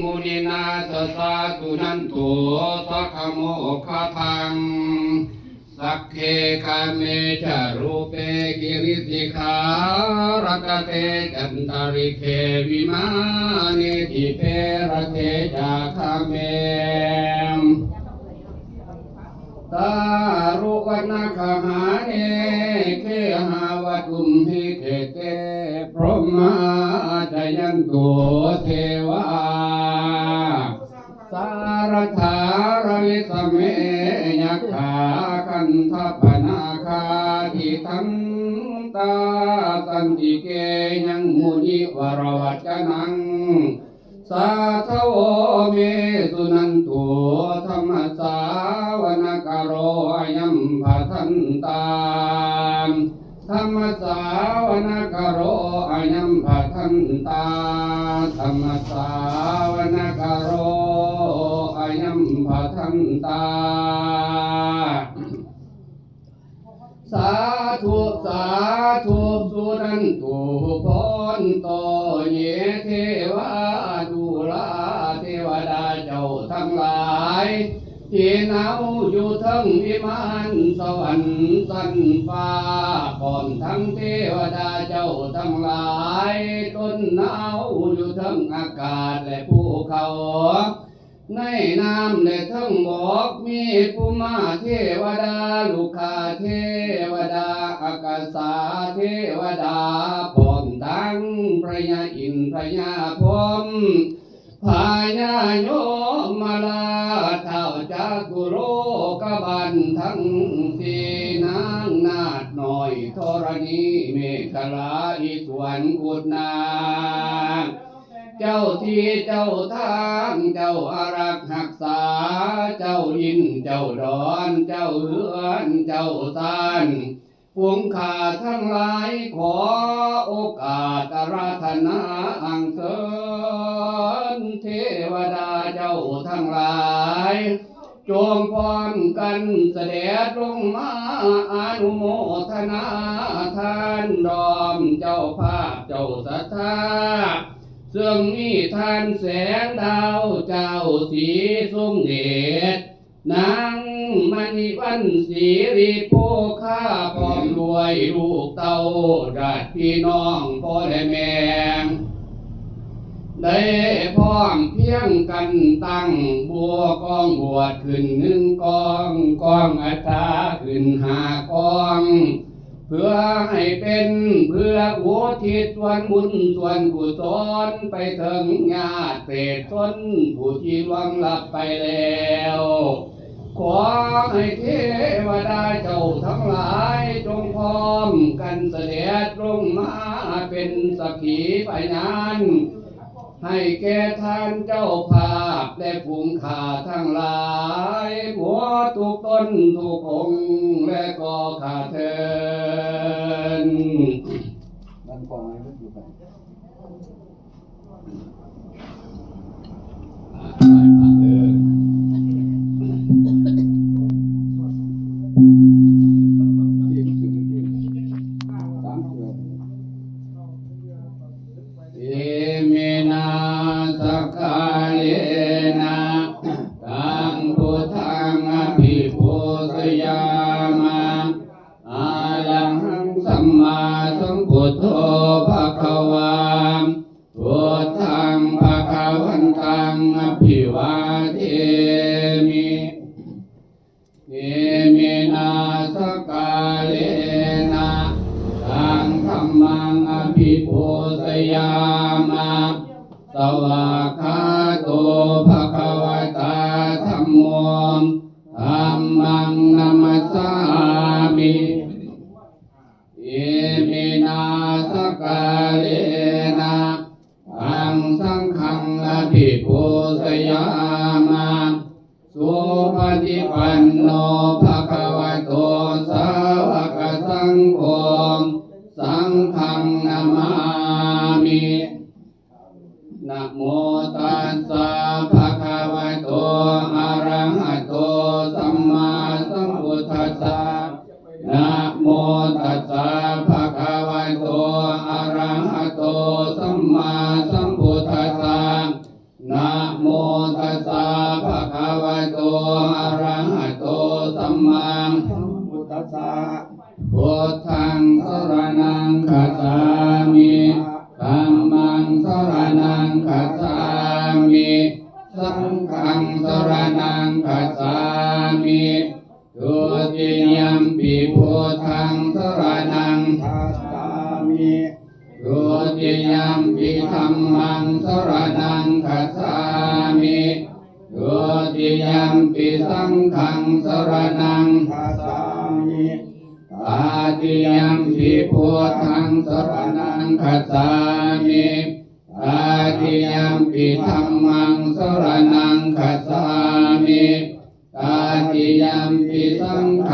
มุนินาสสะสุนันโตสัคโมคทังสักเคกาเมจารูเปกิริสิขารตเตจันตาริเควิมานิทิเปรเทจาคาเมตารุวันคหาเนเคหาวตุมหิเขเตพรหมาจยันตุเทวาสารธารลิสเมยักขาคันทปนาคาทิทันตาสันติเกยังมุนิวรวัจนังสาธโวเมสุนันตุธรรมสาวนกโรอายัมภทันตามธรรมสาวนกโรอายัมภทันตาธรรมสาวนกโรอายัมภทันตาสาธุสาธุสุนันตุพนโตเยเทวาดุลาเทวดาเจ้าทั้งหลายที่เนาอยู่ทั้งวิมานสวรรค์สันฟ้าก่อนทั้งเทวดาเจ้าทั้งหลายต้นเนาอยู่ทั้งอากาศและภูเขาในน้ำในทั้งบอกมีภูมาเทวดาลูกขาเทวดาอากาศาเทวดาพร้อมทั้งพระยาอินทร์พระยาพรหมพายาโยมาลาเท่าจากกุโลกบันทั้งสี่นางนาดหน่อยธรณีเมฆลาอิสวนกุฎนาเจ้าที่เจ้าทางเจ้าอารักษ์หักษาเจ้าอินเจ้าดอนเจ้าเฮือนเจ้าซานฝูงข้าทั้งหลายขอโอกาสอาราธนาอังเสริญเทวดาเจ้าทั้งหลายจงพร้อมกันเสด็จลงมาอนุโมทนาทานดอมเจ้าภาพเจ้าศรัทธาซึ่งมีท่านแสงดาวเจ้าสีสุงเดชนางมณีวันสีริโภคาพร้อมรวยลูกเต้าราชพี่น้องพ่อและแม่ได้พร้อมเพียงกันตั้งบัวกองบวชขึ้นหนึ่งกองกองอัฐาขึ้นห้ากองเพื่อให้เป็นเพื่ออุทิศส่วนบุญส่วนกุศลไปถึงญาติเปรตชนผู้ที่ล่วงลับไปแล้วขอให้เทวดาเจ้าทั้งหลายจงพร้อมกันเสด็จลงมาเป็นสักขีพยานให้แก่ท่านเจ้าภาพและฝูงข้าทั้งหลายหัวทุกตนทุกองค์และก็ข้าเถิดดันกองอะไรอยู่กันสวากขาโตภควตาธัมโมธัมมังนัมสสามิเอมินาสกาเลนะอังสังฆังอภิปูชยามะสุปฏิปันโนภควโตสาวกสังโฆสังฆังนามามินะโมตัสสะภะคะวะโตอะระหะโตสัมมาสัมพุทธัสสะนะโมตัสสะภะคะวะโตอะระหะโตสัมมาสัมพุทธัสสะนะ นะโมตัสสะภะคะวะโตอะระหะโตสัมมาสัมพุทธัสสะพุทธังสรณังคัจฉามิธัมมังสรณังคัจฉามิสังฆังสรณังคัจฉามิทุติยมปิพุทธังสรณังคัจฉามิทุติยมปิธัมมังสรณังคัจฉามิทุติยมปิสังฆังสรณังคัจฉามิตาติยมปิพุทธังสรณังคัจฉามิตาติยมปิธัมมังสรณังคัจฉามิตาติยมปิสังฆัง